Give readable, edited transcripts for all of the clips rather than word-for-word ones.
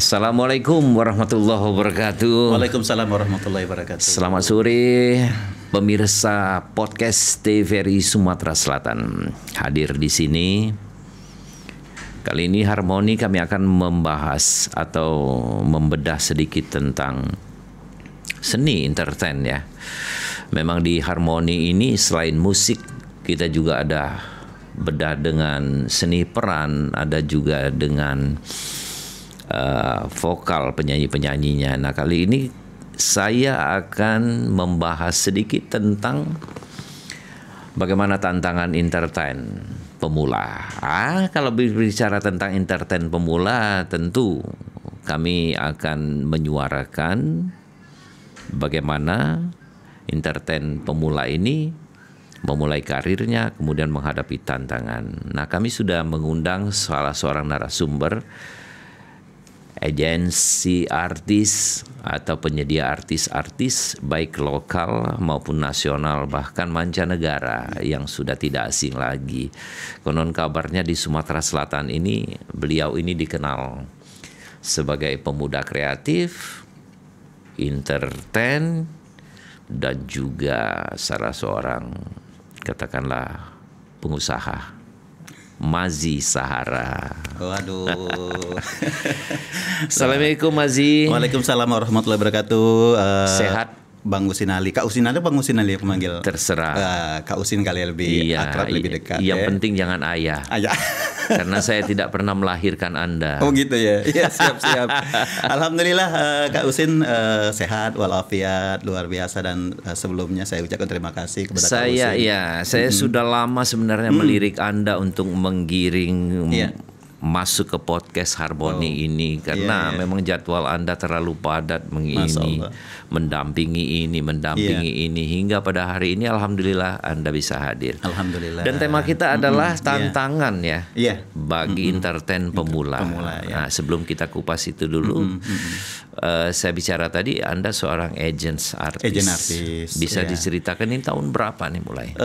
Assalamualaikum warahmatullahi wabarakatuh. Waalaikumsalam warahmatullahi wabarakatuh. Selamat sore pemirsa podcast TVRI Sumatera Selatan. Hadir di sini. Kali ini Harmoni kami akan membahas atau membedah sedikit tentang seni entertain ya. Memang di Harmoni ini selain musik kita juga ada bedah dengan seni peran, ada juga dengan vokal penyanyi-penyanyinya. Nah, kali ini saya akan membahas sedikit tentang bagaimana tantangan entertain pemula. Kalau berbicara tentang entertain pemula, tentu kami akan menyuarakan bagaimana entertain pemula ini memulai karirnya, kemudian menghadapi tantangan. Nah, kami sudah mengundang salah seorang narasumber agensi artis atau penyedia artis-artis baik lokal maupun nasional bahkan mancanegara yang sudah tidak asing lagi. Konon kabarnya di Sumatera Selatan ini beliau ini dikenal sebagai pemuda kreatif, entertain dan juga salah seorang katakanlah pengusaha. Mazi Sahara. Waduh. Assalamualaikum Mazi. Waalaikumsalam warahmatullahi wabarakatuh. Sehat? Bang Usin Ali. Kak Usin Ali, Bang Usin Ali pemanggil. Terserah. Kak Usin kali lebih akrab, lebih dekat. Yang penting jangan ayah. Ayah. Karena saya tidak pernah melahirkan Anda. Oh gitu ya. Iya, siap-siap. Alhamdulillah Kak Usin sehat walafiat luar biasa, dan sebelumnya saya ucapkan terima kasih kepada Kak Usin. Saya sudah lama sebenarnya melirik Anda untuk menggiring masuk ke podcast Harmoni ini karena memang jadwal Anda terlalu padat mendampingi ini hingga pada hari ini alhamdulillah Anda bisa hadir. Alhamdulillah. Dan tema kita adalah tantangan bagi entertain pemula. Ya. Nah, sebelum kita kupas itu dulu, saya bicara tadi Anda seorang agent artis. Bisa diceritakan ini tahun berapa nih mulai?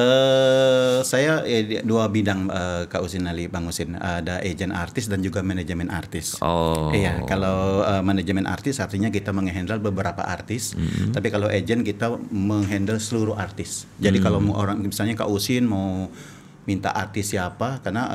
Saya dua bidang Kak Usin Ali, Bang Usin. Ada agent artis dan juga manajemen artis. Iya, kalau manajemen artis artinya kita menghandle beberapa artis, tapi kalau agent kita menghandle seluruh artis. Jadi kalau mau orang misalnya Kak Usin mau minta artis siapa, karena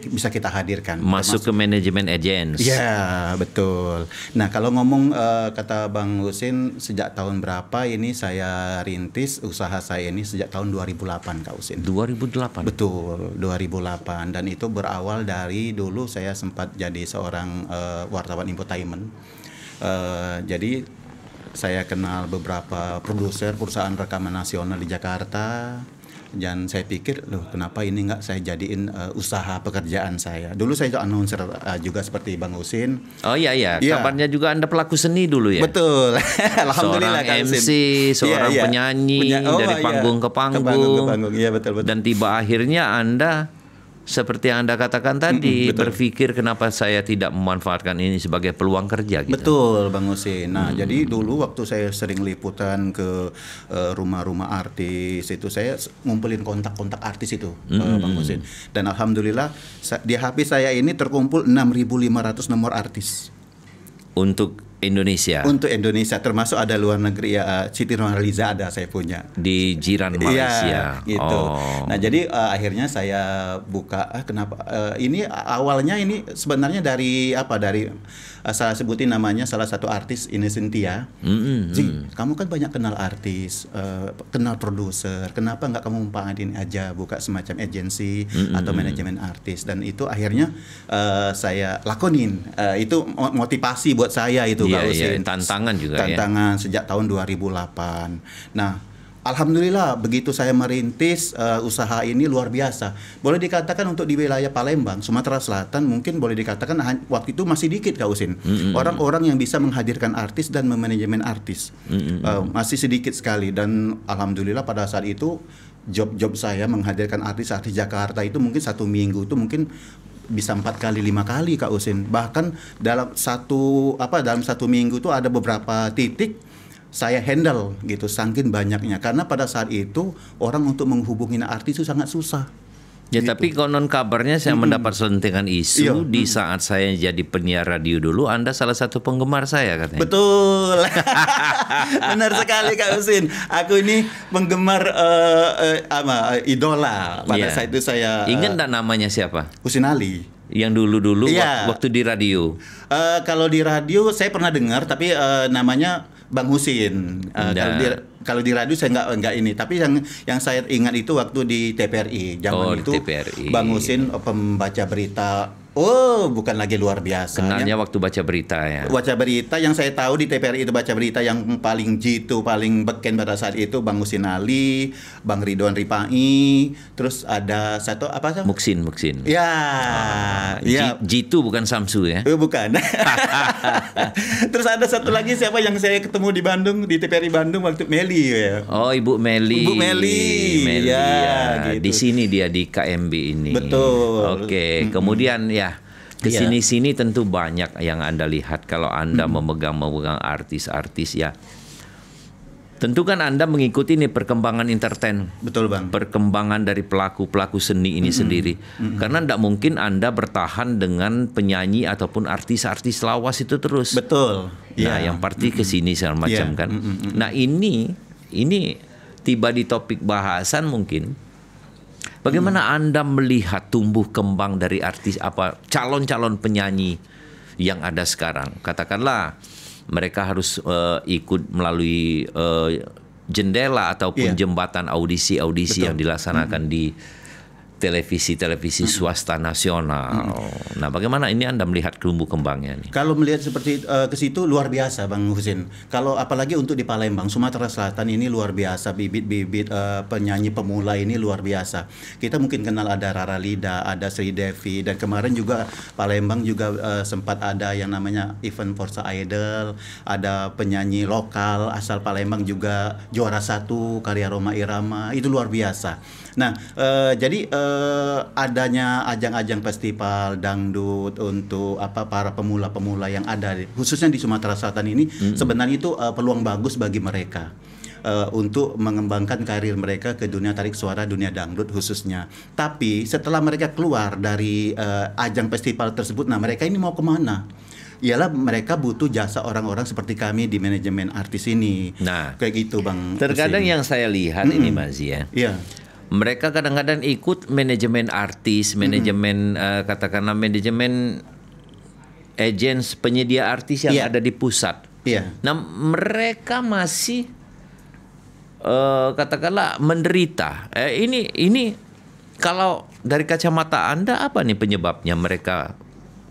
bisa kita hadirkan. Masuk ke manajemen agents. Iya, betul. Nah, kalau ngomong kata Bang Usin, sejak tahun berapa ini saya rintis usaha saya ini sejak tahun 2008 Kak Usin. 2008? Betul, 2008. Dan itu berawal dari dulu saya sempat jadi seorang wartawan infotainment. Jadi saya kenal beberapa produser perusahaan rekaman nasional di Jakarta. Dan saya pikir, loh kenapa ini nggak saya jadiin usaha pekerjaan saya. Dulu saya announcer juga seperti Bang Usin. Oh iya. Kabarnya juga Anda pelaku seni dulu ya? Betul. Alhamdulillah. Seorang MC, seorang penyanyi dari panggung ke panggung. Iya, betul. Dan tiba akhirnya Anda seperti yang Anda katakan tadi, berpikir kenapa saya tidak memanfaatkan ini sebagai peluang kerja gitu. Betul Bang Usin. Nah, jadi dulu waktu saya sering liputan ke rumah-rumah artis itu, saya ngumpulin kontak-kontak artis itu Bang Usin. Dan alhamdulillah di HP saya ini terkumpul 6.500 nomor artis. Untuk Indonesia. Untuk Indonesia, termasuk ada luar negeri ya. Siti Nurhaliza ada saya punya di jiran Malaysia. Iya, gitu. Nah, jadi akhirnya saya buka. Kenapa? Ini awalnya ini sebenarnya dari saya sebutin namanya salah satu artis, Ine Cynthia. Ji, kamu kan banyak kenal artis, kenal produser. Kenapa nggak kamu manfaatin aja buka semacam agensi atau manajemen artis? Dan itu akhirnya saya lakonin. Itu motivasi buat saya itu. Iya, tantangan juga tantangan sejak tahun 2008. Nah, alhamdulillah begitu saya merintis usaha ini luar biasa. Boleh dikatakan untuk di wilayah Palembang, Sumatera Selatan mungkin boleh dikatakan waktu itu masih dikit Kak Usin. Orang-orang yang bisa menghadirkan artis dan memanajemen artis. Masih sedikit sekali, dan alhamdulillah pada saat itu job saya menghadirkan artis-artis Jakarta itu mungkin satu minggu itu mungkin bisa 4 kali 5 kali Kak Usin. Bahkan dalam satu minggu itu ada beberapa titik saya handle gitu, saking banyaknya. Karena pada saat itu orang untuk menghubungi artis itu sangat susah. Ya Gitu. tapi konon kabarnya saya mendapat selentingan isu Iya. di saat saya jadi penyiar radio dulu, Anda salah satu penggemar saya katanya. Betul. Benar sekali Kak Husin. Aku ini penggemar idola. Pada Iya. saat itu saya Ingat enggak namanya siapa? Husin Ali. Yang dulu-dulu Iya. waktu di radio. Kalau di radio saya pernah dengar, tapi namanya Bang Husin. Kalau di radio saya nggak ini, tapi yang saya ingat itu waktu di TPRI zaman Oh, di itu TPRI. Bang Husin pembaca berita. Oh, bukan lagi luar biasa. Kenalnya waktu baca berita ya. Baca berita yang saya tahu di TPRI itu baca berita yang paling jitu, paling beken pada saat itu Bang Husin Ali, Bang Ridwan Ripai, terus ada satu apa sih? Muksin. Ya, ya. Jitu bukan Samsu ya. Bukan. Terus ada satu lagi siapa yang saya ketemu di Bandung, di TPRI Bandung waktu Meli ya. Oh, Ibu Meli. Ibu Meli. Ya, gitu. Di sini dia di KMB ini. Betul. Oke, kemudian ya kesini-sini tentu banyak yang Anda lihat kalau Anda memegang artis-artis ya. Tentu kan Anda mengikuti nih perkembangan entertain. Betul Bang. Perkembangan dari pelaku-pelaku seni ini sendiri. Karena tidak mungkin Anda bertahan dengan penyanyi ataupun artis-artis lawas itu terus. Betul. Nah, Ya. yang pasti kesini segala macam Iya. kan. Nah, ini tiba di topik bahasan mungkin. Bagaimana Anda melihat tumbuh kembang dari artis calon-calon penyanyi yang ada sekarang? Katakanlah mereka harus ikut melalui jendela ataupun Iya. jembatan audisi-audisi Betul. yang dilaksanakan di televisi swasta nasional. Nah, bagaimana ini Anda melihat tumbuh kembangnya nih? Kalau melihat seperti ke situ luar biasa Bang Husin. Kalau apalagi untuk di Palembang, Sumatera Selatan ini luar biasa, bibit-bibit penyanyi pemula ini luar biasa. Kita mungkin kenal ada Rara Lida, ada Sri Devi, dan kemarin juga Palembang juga sempat ada yang namanya event Forza Idol, ada penyanyi lokal asal Palembang juga juara 1 karya Rhoma Irama, itu luar biasa. Nah, jadi adanya ajang-ajang festival dangdut untuk para pemula-pemula yang ada khususnya di Sumatera Selatan ini sebenarnya itu peluang bagus bagi mereka untuk mengembangkan karir mereka ke dunia tarik suara, dunia dangdut khususnya. Tapi setelah mereka keluar dari ajang festival tersebut, nah mereka ini mau kemana? Ialah mereka butuh jasa orang-orang seperti kami di manajemen artis ini. Nah, kayak gitu Bang. terkadang Husin. yang saya lihat ini Mas ya. Iya. Mereka kadang-kadang ikut manajemen artis, manajemen katakanlah manajemen agents penyedia artis yang Iya. ada di pusat. Iya. Nah, mereka masih katakanlah menderita. Ini kalau dari kacamata Anda apa nih penyebabnya mereka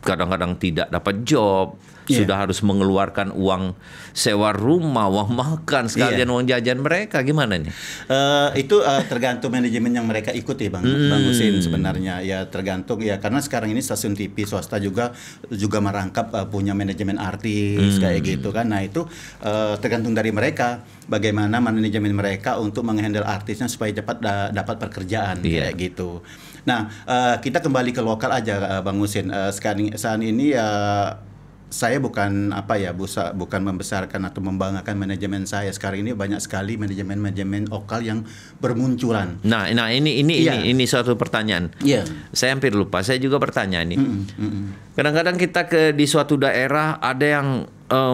kadang-kadang tidak dapat job, Iya. sudah harus mengeluarkan uang sewa rumah, uang makan, sekalian uang jajan mereka, gimana nih? Itu tergantung manajemen yang mereka ikuti Bang Husin sebenarnya ya, tergantung ya, karena sekarang ini stasiun TV swasta juga merangkap punya manajemen artis kayak gitu kan. Nah itu tergantung dari mereka bagaimana manajemen mereka untuk menghandle artisnya supaya cepat dapat pekerjaan kayak gitu. Nah kita kembali ke lokal aja Bang Husin. Sekarang saat ini ya saya bukan bukan membesarkan atau membanggakan manajemen saya. Sekarang ini banyak sekali manajemen lokal yang bermunculan. Nah ini suatu pertanyaan. Iya. Saya hampir lupa. Saya juga bertanya ini. Kadang-kadang kita di suatu daerah ada yang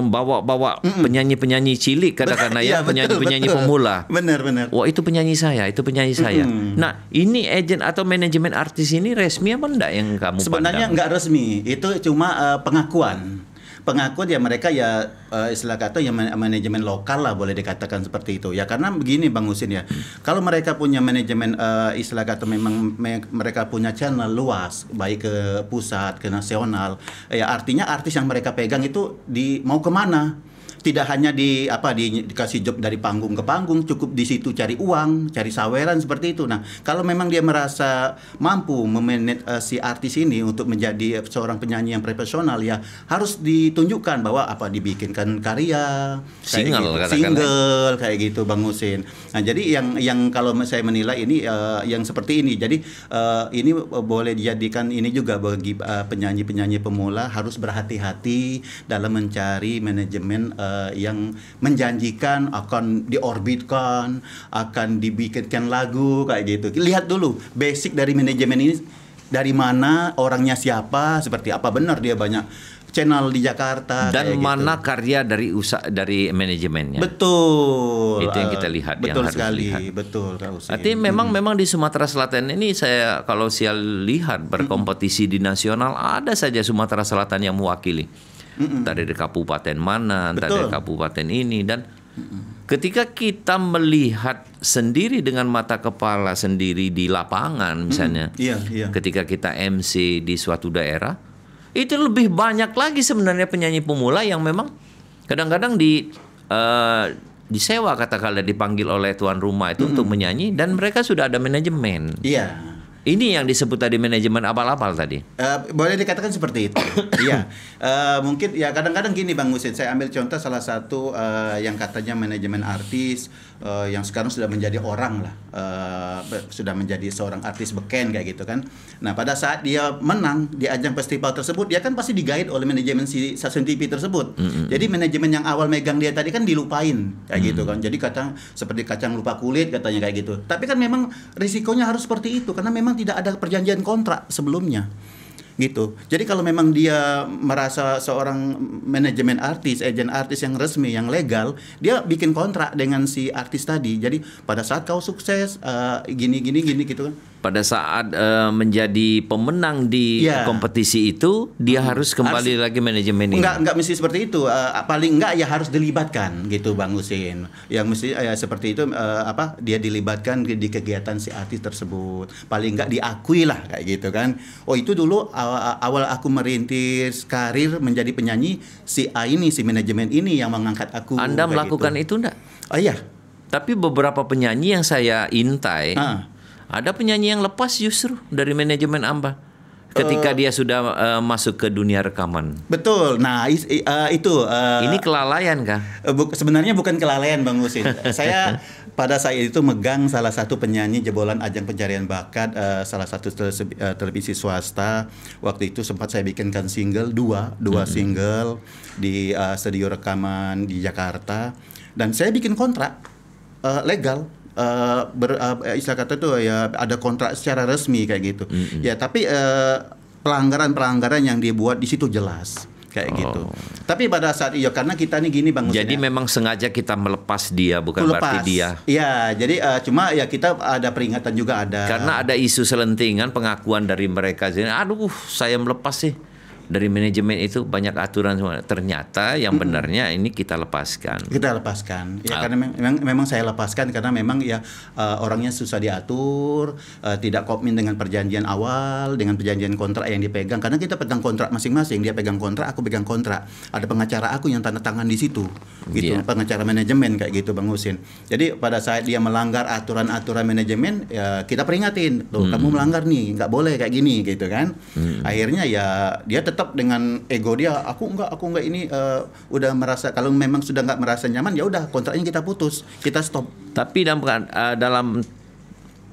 bawa penyanyi-penyanyi cilik kadang-kadang Iya, ya, penyanyi-penyanyi pemula. Benar. Wah, itu penyanyi saya. Nah, ini agen atau manajemen artis ini resmi apa enggak yang kamu Sebenarnya pandang? nggak resmi. Itu cuma pengakuan ya mereka ya istilah kata ya manajemen lokal lah, boleh dikatakan seperti itu ya. Karena begini Bang Husin ya, kalau mereka punya manajemen istilah kata memang mereka punya channel luas baik ke pusat ke nasional ya, artinya artis yang mereka pegang itu mau kemana, tidak hanya dikasih job dari panggung ke panggung, cukup di situ cari uang, cari saweran seperti itu. Nah, kalau memang dia merasa mampu memanage si artis ini untuk menjadi seorang penyanyi yang profesional ya, harus ditunjukkan bahwa dibikinkan karya, Single, single kayak gitu Bang Husin. Nah, jadi yang kalau saya menilai ini yang seperti ini. Jadi ini boleh dijadikan ini juga bagi penyanyi-penyanyi pemula harus berhati-hati dalam mencari manajemen yang menjanjikan akan diorbitkan, akan dibikinkan lagu kayak gitu. Lihat dulu basic dari manajemen ini, dari mana, orangnya siapa, seperti apa, benar dia banyak channel di Jakarta dan kayak mana gitu. karya dari manajemennya. Betul. Itu yang kita lihat, betul yang harus sekali, lihat. betul Kak Husin. Artinya memang di Sumatera Selatan ini kalau saya lihat berkompetisi di nasional, ada saja Sumatera Selatan yang mewakili. Entah dari kabupaten mana, entah dari kabupaten ini, dan ketika kita melihat sendiri dengan mata kepala sendiri di lapangan misalnya, ketika kita MC di suatu daerah, itu lebih banyak lagi sebenarnya penyanyi pemula yang memang kadang-kadang disewa, katakanlah dipanggil oleh tuan rumah itu untuk menyanyi, dan mereka sudah ada manajemen. Iya. Ini yang disebut tadi manajemen abal-abal tadi. Boleh dikatakan seperti itu. Iya. Mungkin ya kadang-kadang gini Bang Husin, saya ambil contoh salah satu yang katanya manajemen artis yang sekarang sudah menjadi orang lah, sudah menjadi seorang artis beken kayak gitu kan. Nah pada saat dia menang di ajang festival tersebut, dia kan pasti di-guide oleh manajemen si stasiun TV tersebut. Jadi manajemen yang awal megang dia tadi kan dilupain kayak gitu kan. Jadi seperti kacang lupa kulit katanya kayak gitu. Tapi kan memang risikonya harus seperti itu, karena memang tidak ada perjanjian kontrak sebelumnya gitu. Jadi kalau memang dia merasa seorang manajemen artis, agen artis yang resmi, yang legal, dia bikin kontrak dengan si artis tadi. Jadi pada saat kau sukses gini gitu kan. Pada saat menjadi pemenang di kompetisi itu, dia harus kembali lagi manajemen ini. Enggak mesti seperti itu. Paling enggak ya harus dilibatkan gitu Bang Husin. Yang mesti seperti itu, dia dilibatkan di kegiatan si artis tersebut. Paling enggak diakui lah kayak gitu kan. Oh itu dulu awal aku merintis karir menjadi penyanyi, si A ini, si manajemen ini yang mengangkat aku. Anda melakukan gitu. Itu enggak? Oh iya. Tapi beberapa penyanyi yang saya intai, ada penyanyi yang lepas justru dari manajemen Amba ketika dia sudah masuk ke dunia rekaman. Betul. Nah, itu ini kelalaian kah? Sebenarnya bukan kelalaian Bang Husin. Saya pada saat itu megang salah satu penyanyi jebolan ajang pencarian bakat salah satu televisi swasta. Waktu itu sempat saya bikinkan single dua single di studio rekaman di Jakarta, dan saya bikin kontrak legal. Istilah kata itu ya ada kontrak secara resmi kayak gitu. Ya tapi pelanggaran yang dia buat di situ jelas kayak gitu. Tapi pada saat itu karena kita nih gini Bang Husin. Jadi memang sengaja kita melepas dia, bukan berarti dia. Iya, jadi cuma ya kita ada peringatan juga ada. Karena ada isu selentingan pengakuan dari mereka. Jadi, aduh, saya melepas sih. Dari manajemen itu banyak aturan semua. Ternyata yang benarnya ini kita lepaskan. Kita lepaskan. Ya karena memang saya lepaskan karena memang ya orangnya susah diatur, tidak komitmen dengan perjanjian awal, dengan perjanjian kontrak yang dipegang. Karena kita pegang kontrak masing-masing, dia pegang kontrak, aku pegang kontrak. Ada pengacara aku yang tanda tangan di situ. Gitu, pengacara manajemen kayak gitu Bang Husin. Jadi pada saat dia melanggar aturan-aturan manajemen, ya kita peringatin, "Loh, kamu melanggar nih, nggak boleh kayak gini," gitu kan. Akhirnya ya dia tetap dengan ego dia, aku enggak ini udah merasa, kalau memang sudah nggak merasa nyaman ya udah kontraknya kita putus, kita stop. Tapi dalam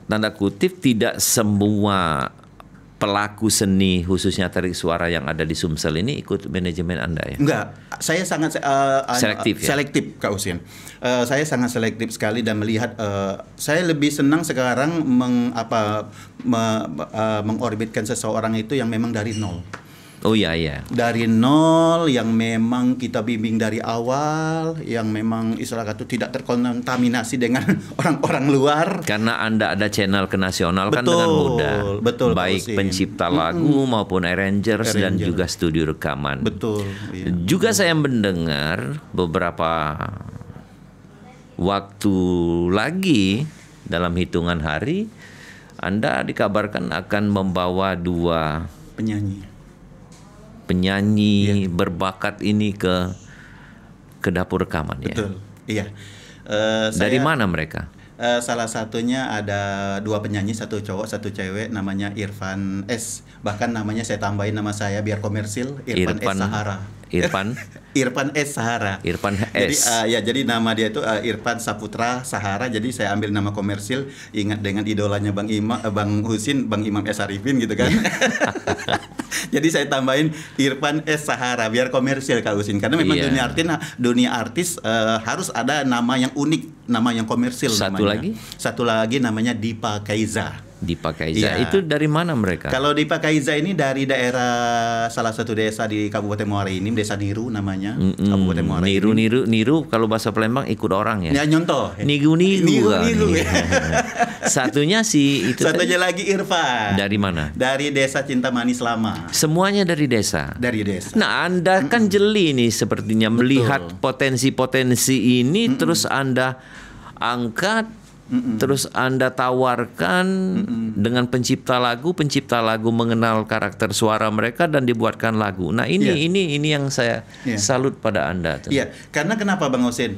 tanda kutip tidak semua pelaku seni khususnya tarik suara yang ada di Sumsel ini ikut manajemen Anda ya? Enggak, saya sangat selektif Kak Husin. Saya sangat selektif sekali dan melihat saya lebih senang sekarang mengorbitkan seseorang itu yang memang dari nol. Oh iya. Dari nol, yang memang kita bimbing dari awal, yang memang istilah kata tidak terkontaminasi dengan orang-orang luar. Karena Anda ada channel ke nasional kan dengan mudah. Betul. Baik pencipta lagu maupun arrangers dan juga studio rekaman. Betul. Iya. Juga saya mendengar beberapa waktu lagi dalam hitungan hari Anda dikabarkan akan membawa 2 penyanyi berbakat ini ke dapur rekaman. Betul. Iya. Dari mana mereka? Salah satunya ada 2 penyanyi, 1 cowok 1 cewek, namanya Irfan S. Bahkan namanya saya tambahin nama saya biar komersil, Irfan S. Sahara. Irfan. Irfan S. Sahara. Irfan Jadi S. jadi nama dia itu Irfan Saputra Sahara. Jadi saya ambil nama komersil ingat dengan idolanya Bang Husin, Bang Imam S. Arifin gitu kan. Jadi saya tambahin Irfan S. Sahara biar komersil Kak Husin. Karena memang dunia artis harus ada nama yang unik, nama yang komersil. Satu lagi namanya Dipa Kaiza. Dipa Kaiza. Itu dari mana mereka? Kalau Dipa Kaiza ini dari daerah salah satu desa di Kabupaten Muara Enim, Desa Niru namanya. Kabupaten Muara Enim. Niru kalau bahasa Palembang ikut orang ya. Ya nyontoh. Niru. Satunya Satunya lagi Irfan. Dari mana? Dari Desa Cintamani Selama. Semuanya dari desa. Dari desa. Nah, Anda kan jeli nih sepertinya melihat potensi-potensi ini terus Anda angkat. Terus Anda tawarkan dengan pencipta lagu mengenal karakter suara mereka dan dibuatkan lagu. Nah ini yang saya salut pada Anda. Iya, karena kenapa Bang Husin?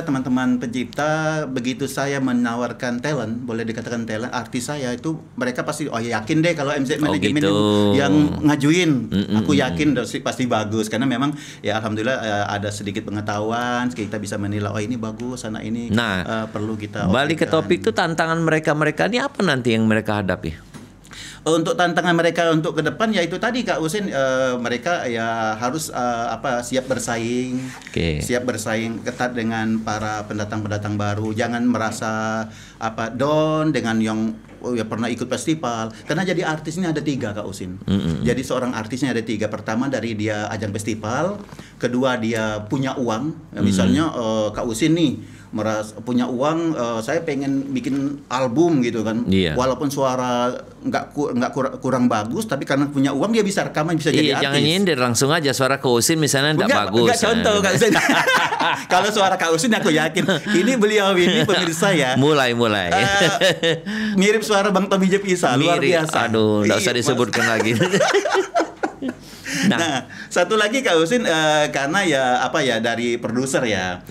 Teman-teman pencipta begitu saya menawarkan talent, boleh dikatakan talent, artis saya itu mereka pasti yakin deh kalau MZ Manajemen yang ngajuin, aku yakin pasti bagus karena memang ya alhamdulillah ada sedikit pengetahuan, kita bisa menilai ini bagus, anak ini. Perlu kita balik ke topik itu tantangan mereka ini apa nanti yang mereka hadapi? Untuk tantangan mereka untuk ke depan ya itu tadi Kak Husin, mereka ya harus siap bersaing, siap bersaing ketat dengan para pendatang baru, jangan merasa down dengan yang pernah ikut festival, karena jadi artis ini ada 3 Kak Husin. Jadi seorang artisnya ada 3. Pertama dari dia ajang festival, kedua dia punya uang, misalnya Kak Husin nih punya uang, saya pengen bikin album gitu kan, walaupun suara nggak kurang bagus, tapi karena punya uang dia bisa rekaman, bisa jadi artis. Jangan nyindir, langsung aja suara Kak Husin misalnya nggak bagus. Enggak contoh Kak Husin. Kalau suara Kak Husin aku yakin ini beliau ini pemirsa ya. Mulai. Mirip suara Bang Tommy Jepisa, luar biasa. Aduh, nggak usah disebutkan lagi. Nah, satu lagi Kak Husin, karena dari produser ya.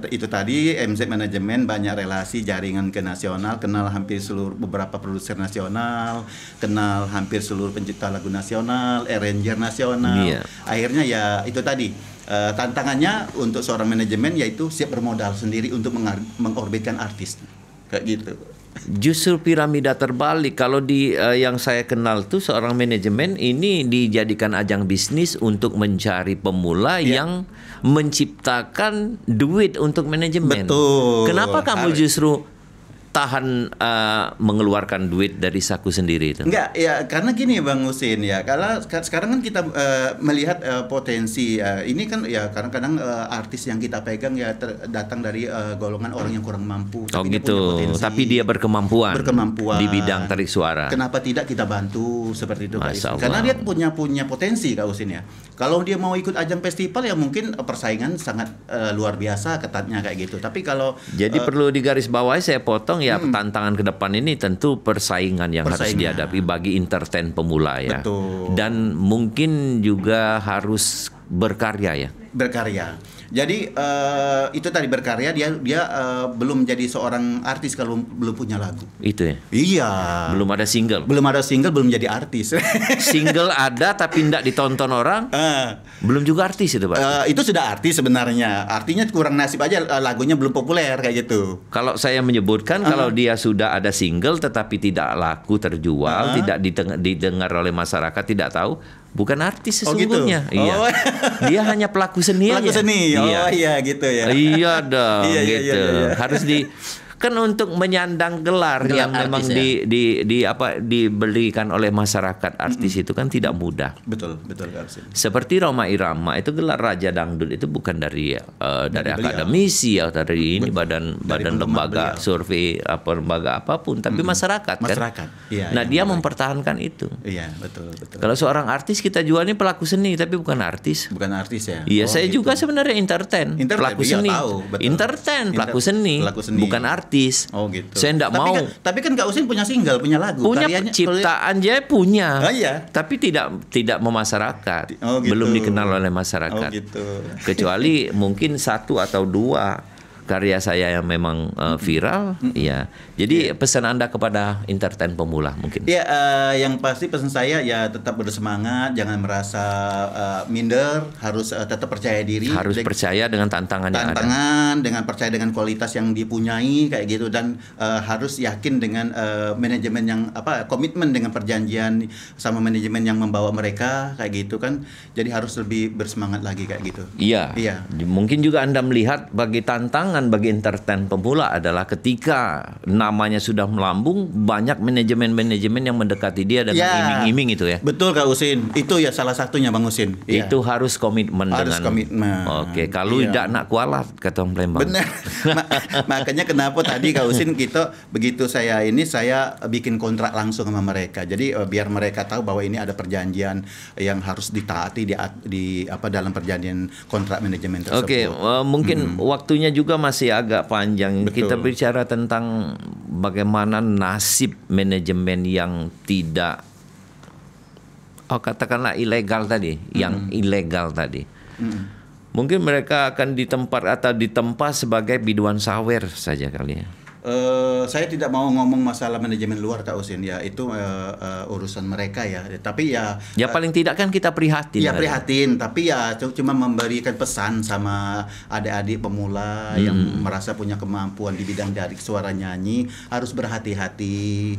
Itu tadi MZ Manajemen banyak relasi jaringan ke nasional, kenal hampir seluruh beberapa produser nasional, kenal hampir seluruh pencipta lagu nasional, arranger nasional. Akhirnya ya itu tadi tantangannya untuk seorang manajemen yaitu siap bermodal sendiri untuk mengorbitkan artis. Kayak gitu. Justru piramida terbalik. Kalau di yang saya kenal tuh seorang manajemen ini dijadikan ajang bisnis untuk mencari pemula yang menciptakan duit untuk manajemen. Betul. Kenapa kamu justru tahan mengeluarkan duit dari saku sendiri itu? Enggak, ya karena gini Bang Husin ya. Kalau sekarang kan kita melihat potensi ini kan ya kadang-kadang artis yang kita pegang ya datang dari golongan orang yang kurang mampu. Tapi dia punya potensi, tapi dia berkemampuan di bidang tarik suara. Kenapa tidak kita bantu seperti itu Kak? Karena dia punya potensi Kak Husin ya. Kalau dia mau ikut ajang festival ya mungkin persaingan sangat luar biasa ketatnya kayak gitu. Tapi kalau perlu digarisbawahi, saya potong ya, tantangan ke depan ini tentu persaingan yang harus dihadapi bagi entertain pemula ya. Betul. Dan mungkin juga harus berkarya ya. Berkarya. Jadi itu tadi berkarya, dia belum jadi seorang artis kalau belum punya lagu. Itu ya. Iya. Belum ada single, belum jadi artis. Single ada tapi tidak ditonton orang. Belum juga artis itu Pak. Itu sudah artis sebenarnya. Artinya kurang nasib aja, lagunya belum populer kayak gitu. Kalau saya menyebutkan kalau dia sudah ada single tetapi tidak laku terjual, tidak didengar oleh masyarakat, tidak tahu, bukan artis sesungguhnya. Gitu? Iya. Dia hanya pelaku seni. Pelaku seni. Iya gitu ya. Iya dong. Iya. Harus kan untuk menyandang gelar yang memang diberikan oleh masyarakat artis itu kan tidak mudah. Betul. Seperti Rhoma Irama itu gelar Raja Dangdut itu bukan dari akademisi atau dari ini badan lembaga survei lembaga apapun, tapi masyarakat kan. Iya, nah dia mempertahankan itu. Iya betul. Kalau seorang artis kita jualnya pelaku seni tapi bukan artis. Bukan artis ya. Iya, saya juga sebenarnya entertain pelaku seni. Entertain pelaku seni, bukan artis. Oh gitu. Saya enggak mau. Tapi kan Kak Husin punya single, punya lagu. Punya ciptaan dia punya. Oh iya. Tapi tidak memasyarakat. Oh, gitu. Belum dikenal oleh masyarakat. Oh gitu. Kecuali mungkin 1 atau 2 karya saya yang memang viral, ya. Jadi pesan Anda kepada entertain pemula mungkin. Ya, yang pasti pesan saya ya tetap bersemangat, jangan merasa minder, harus tetap percaya diri. Harus percaya dengan tantangan yang ada. Dengan percaya dengan kualitas yang dipunyai kayak gitu, dan harus yakin dengan manajemen yang komitmen dengan perjanjian sama manajemen yang membawa mereka kayak gitu kan. Jadi harus lebih bersemangat lagi kayak gitu. Iya. Mungkin juga Anda melihat bagi tantangan bagi entertain pemula adalah ketika namanya sudah melambung, banyak manajemen-manajemen yang mendekati dia dengan iming-iming itu ya. Betul Kak Usin. Itu ya salah satunya Bang Usin. Itu harus komitmen harus dengan komitmen. Oke, kalau tidak nak kualat kata orang Palembang. Benar. Makanya kenapa tadi Kak Usin kita begitu saya bikin kontrak langsung sama mereka. Jadi biar mereka tahu bahwa ini ada perjanjian yang harus ditaati di dalam perjanjian kontrak manajemen tersebut. Oke, mungkin waktunya juga masih agak panjang. Betul. Kita bicara tentang bagaimana nasib manajemen yang tidak katakanlah ilegal tadi, yang ilegal tadi. Mungkin mereka akan ditempa sebagai biduan sawer saja kali ya. Saya tidak mau ngomong masalah manajemen luar Kak Usin ya, itu urusan mereka ya. Tapi ya paling tidak kan kita prihatin. Ya prihatin, tapi ya cuma memberikan pesan sama adik-adik pemula yang merasa punya kemampuan di bidang dari suara nyanyi, harus berhati-hati.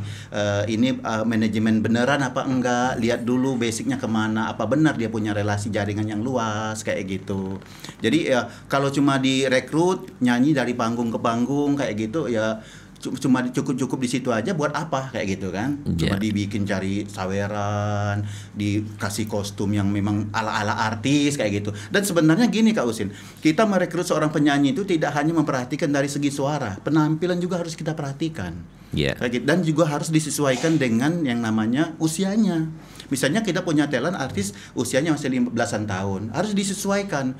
Ini manajemen beneran apa enggak? Lihat dulu basicnya kemana, apa benar dia punya relasi jaringan yang luas kayak gitu. Jadi ya kalau cuma direkrut nyanyi dari panggung ke panggung kayak gitu ya, cuma cukup di situ aja, buat apa kayak gitu kan? Cuma dibikin cari saweran, dikasih kostum yang memang ala-ala artis kayak gitu. Dan sebenarnya gini Kak Usin, kita merekrut seorang penyanyi itu tidak hanya memperhatikan dari segi suara, penampilan juga harus kita perhatikan. Kayak gitu. Dan juga harus disesuaikan dengan yang namanya usianya. Misalnya kita punya talent artis usianya masih 15-an tahun, harus disesuaikan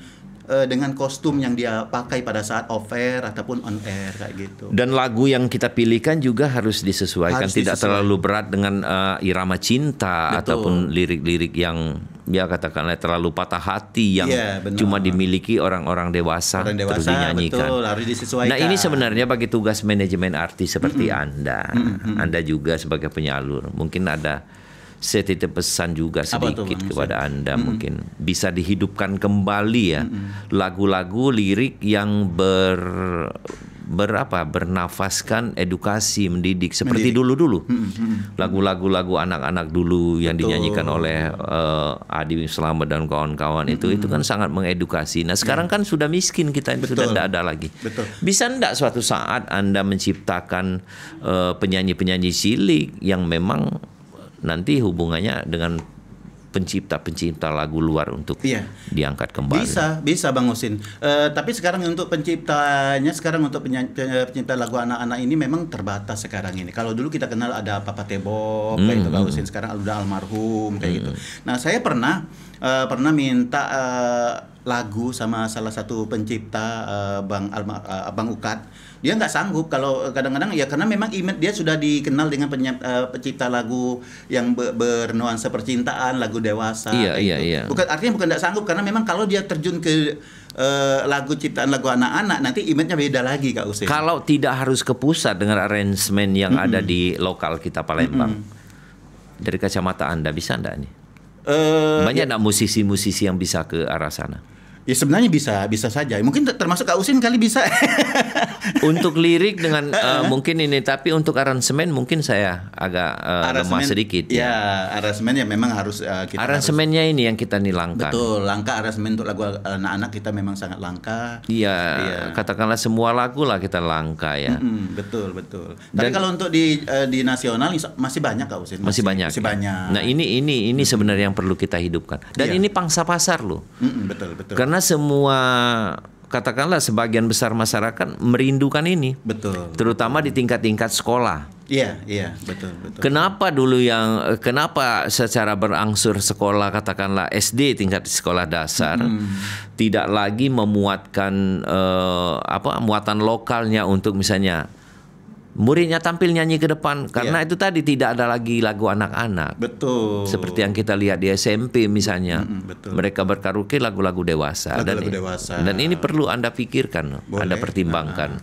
dengan kostum yang dia pakai pada saat off air ataupun on air kayak gitu. Dan lagu yang kita pilihkan juga harus disesuaikan, tidak terlalu berat dengan irama cinta. Betul. Ataupun lirik-lirik yang katakanlah terlalu patah hati yang cuma dimiliki orang-orang dewasa, terus dinyanyikan. Betul, harus disesuaikan. Nah, ini sebenarnya bagi tugas manajemen artis seperti Anda. Anda juga sebagai penyalur mungkin ada saya titip pesan juga sedikit kepada Anda, mungkin bisa dihidupkan kembali ya lagu-lagu lirik yang bernafaskan edukasi, mendidik seperti dulu-dulu. Lagu-lagu anak-anak dulu yang dinyanyikan oleh Adi Slamet dan kawan-kawan itu kan sangat mengedukasi. Nah, sekarang kan sudah miskin kita, sudah tidak ada lagi. Bisa enggak suatu saat Anda menciptakan penyanyi-penyanyi cilik yang memang nanti hubungannya dengan pencipta lagu luar untuk diangkat kembali? Bisa Bang Usin. Tapi sekarang untuk pencipta lagu anak-anak ini memang terbatas sekarang ini. Kalau dulu kita kenal ada Papa Tebob kayak itu Bang Usin, sekarang udah almarhum kayak gitu. Nah, saya pernah minta lagu sama salah satu pencipta Bang Ukat. Dia nggak sanggup kalau kadang-kadang ya, karena memang image dia sudah dikenal dengan pencipta lagu yang bernuansa percintaan, lagu dewasa. Iya. Artinya bukan nggak sanggup, karena memang kalau dia terjun ke lagu ciptaan lagu anak-anak nanti image-nya beda lagi Kak Usin. Kalau tidak harus ke pusat dengan aransemen yang ada di lokal kita Palembang. Dari kacamata Anda bisa enggak nih? Banyak enggak musisi-musisi yang bisa ke arah sana? Ya sebenarnya bisa saja. Mungkin termasuk Kak Usin kali bisa. Untuk lirik dengan mungkin ini, tapi untuk aransemen mungkin saya agak lemah sedikit. Ya, aransemen ya memang harus aransemennya ini yang kita nilangkan. Betul, langka aransemen untuk lagu anak-anak kita memang sangat langka. Iya. Katakanlah semua lagu lah kita langka ya. Betul. Tapi kalau untuk di nasional masih banyak Kak Usin. Masih banyak. Nah, ini sebenarnya yang perlu kita hidupkan. Dan ini pangsa pasar loh. Betul. Karena semua, katakanlah sebagian besar masyarakat merindukan ini. Betul. Terutama di tingkat-tingkat sekolah. Iya, betul. Kenapa secara berangsur sekolah, katakanlah SD tingkat sekolah dasar tidak lagi memuatkan muatan lokalnya untuk misalnya muridnya tampil nyanyi ke depan karena itu tadi tidak ada lagi lagu anak-anak. Betul. Seperti yang kita lihat di SMP misalnya. Betul. Mereka berkaraoke lagu-lagu dewasa. Lagu-lagu dewasa. Dan ini perlu Anda pikirkan, Anda pertimbangkan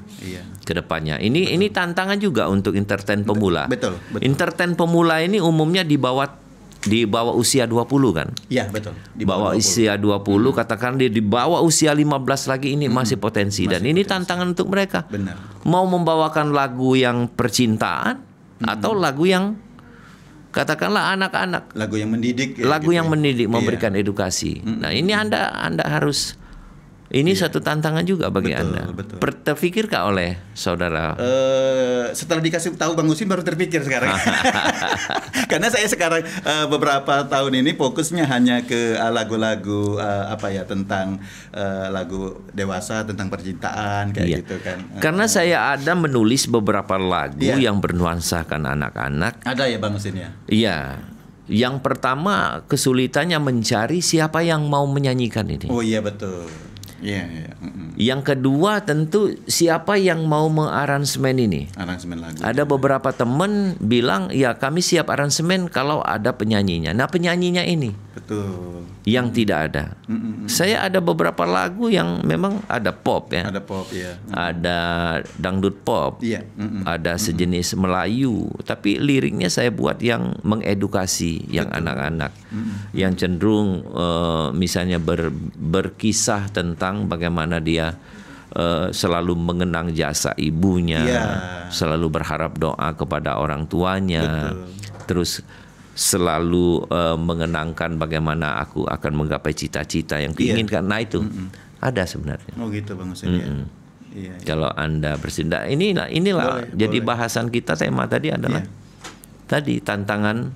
ke depannya. Ini tantangan juga untuk entertain pemula. Betul. Entertain pemula ini umumnya di bawah usia 20 kan? Iya, betul. Di bawah usia 20 katakan dia di bawah usia 15 lagi ini masih potensi dan ini tantangan untuk mereka. Benar. Mau membawakan lagu yang percintaan atau lagu yang katakanlah anak-anak. Lagu yang mendidik. Lagu yang mendidik, memberikan edukasi. Nah, ini Anda harus ini satu tantangan juga bagi Anda. Betul. Terpikirkah oleh saudara? Setelah dikasih tahu Bang Husin baru terpikir sekarang. Karena saya sekarang beberapa tahun ini fokusnya hanya ke lagu-lagu tentang lagu dewasa, tentang percintaan kayak gitu kan. Karena saya ada menulis beberapa lagu yang bernuansakan anak-anak. Ada ya Bang Husin ya? Iya. Yang pertama kesulitannya mencari siapa yang mau menyanyikan ini. Oh iya betul. Iya. Yang kedua tentu siapa yang mau mengaransemen ini. Aransemen lagu. Ada beberapa teman bilang ya kami siap aransemen kalau ada penyanyinya. Nah penyanyinya ini betul. Yang tidak ada. Saya ada beberapa lagu yang memang ada pop ya. Ada pop ya. Ada dangdut pop. Iya. Ada sejenis Melayu. Tapi liriknya saya buat yang mengedukasi yang anak-anak. Yang cenderung misalnya berkisah tentang bagaimana dia selalu mengenang jasa ibunya, selalu berharap doa kepada orang tuanya, terus selalu mengenangkan bagaimana aku akan menggapai cita-cita yang kuinginkan. Nah itu ada sebenarnya. Oh gitu Bang Husin ya. Iya. Kalau Anda bersindak, inilah boleh, jadi bahasan kita tema tadi adalah tadi tantangan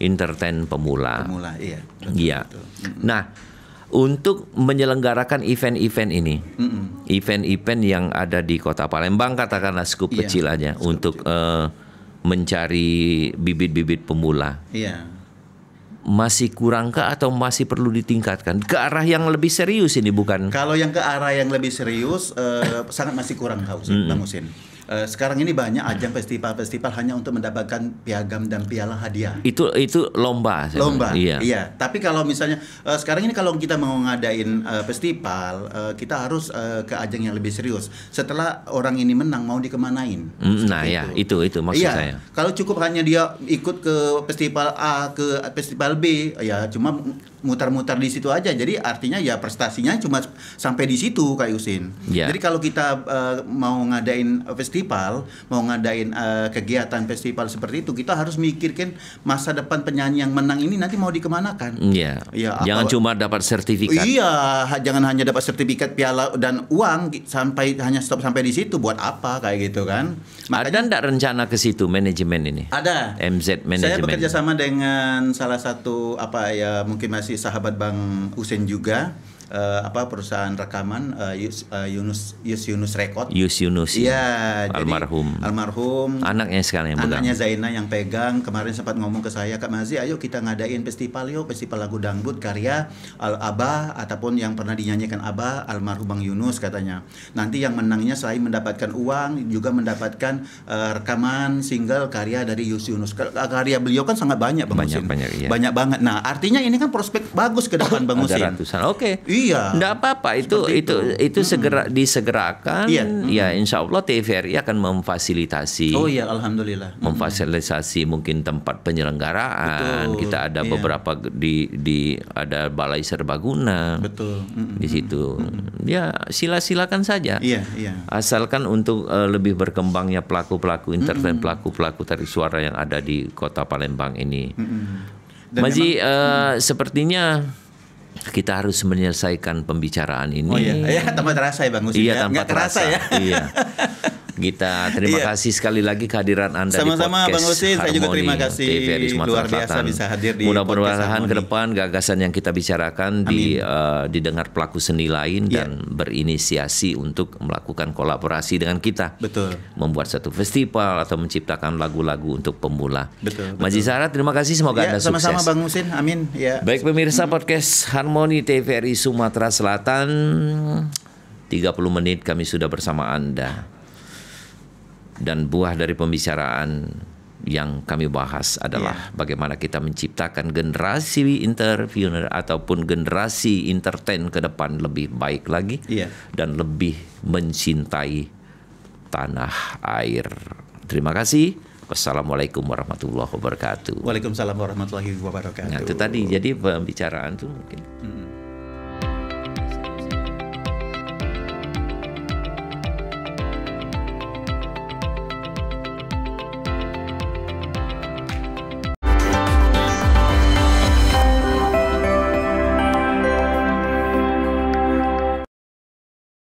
entertain pemula. Iya. Iya. Nah, untuk menyelenggarakan event-event ini, event-event yang ada di Kota Palembang, katakanlah skup kecil aja untuk mencari bibit-bibit pemula. Iya. Masih kurangkah atau masih perlu ditingkatkan ke arah yang lebih serius ini bukan? Kalau yang ke arah yang lebih serius sangat masih kurang Bang Husin. Sekarang ini banyak ajang festival-festival hanya untuk mendapatkan piagam dan piala hadiah. Itu lomba. Lomba. Iya. Tapi kalau misalnya sekarang ini kalau kita mau ngadain festival, kita harus ke ajang yang lebih serius. Setelah orang ini menang mau dikemanain? Nah ya, itu maksud saya. Kalau cukup hanya dia ikut ke festival A, ke festival B, ya cuma mutar-mutar di situ aja. Jadi artinya ya prestasinya cuma sampai di situ Kak Husin. Jadi kalau kita mau ngadain festival, mau ngadain kegiatan festival seperti itu, kita harus mikirkan masa depan penyanyi yang menang ini nanti mau dikemanakan. Iya. Jangan cuma dapat sertifikat. Iya, jangan hanya dapat sertifikat, piala dan uang hanya stop sampai di situ. Buat apa kayak gitu kan? Makanya, ada enggak rencana ke situ manajemen ini? Ada. MZ manajemen. Saya bekerja sama dengan salah satu mungkin masih sahabat Bang Husin juga. Perusahaan rekaman Yunus Record. Yunus. Iya, almarhum. Anaknya sekarang yang pegang. Anaknya Zaina yang pegang. Kemarin sempat ngomong ke saya, Kak Mazi, ayo kita ngadain festival festival lagu dangdut karya Abah ataupun yang pernah dinyanyikan Abah almarhum Bang Yunus katanya. Nanti yang menangnya selain mendapatkan uang juga mendapatkan rekaman single karya dari Yunus. Karya beliau kan sangat banyak Bang Husin. Banyak banget. Nah, artinya ini kan prospek bagus ke depan Bang Husin. Ada ratusan. Oke. Iya. Nggak apa-apa itu segera disegerakan. Ya insya Allah TVRI akan memfasilitasi. Oh iya, alhamdulillah. Memfasilitasi mungkin tempat penyelenggaraan. Betul. Kita ada beberapa di ada balai serbaguna. Betul. Di situ. Ya silakan saja. Iya. Asalkan untuk lebih berkembangnya pelaku-pelaku entertain, pelaku-pelaku tarik suara yang ada di Kota Palembang ini. Maji sepertinya kita harus menyelesaikan pembicaraan ini. Oh iya, tanpa terasa ya Bang Husin. Iya, tanpa terasa ya. Iya. Kita terima kasih sekali lagi kehadiran Anda sama-sama, di podcast Bang Husin. Saya juga terima kasih TVRI Sumatera luar biasa Selatan. bisa hadir di Mudah-mudahan ke depan gagasan yang kita bicarakan didengar pelaku seni lain dan berinisiasi untuk melakukan kolaborasi dengan kita. Betul. Membuat satu festival atau menciptakan lagu-lagu untuk pemula. Betul. Maji Zahra, terima kasih, semoga Anda sukses. Sama-sama Bang Husin. Amin. Ya. Baik pemirsa podcast Harmoni TVRI Sumatera Selatan, 30 menit kami sudah bersama Anda. Dan buah dari pembicaraan yang kami bahas adalah bagaimana kita menciptakan generasi interviewer ataupun generasi entertain ke depan lebih baik lagi dan lebih mencintai tanah air. Terima kasih. Wassalamualaikum warahmatullahi wabarakatuh. Waalaikumsalam warahmatullahi wabarakatuh. Nah, itu tadi jadi pembicaraan tuh mungkin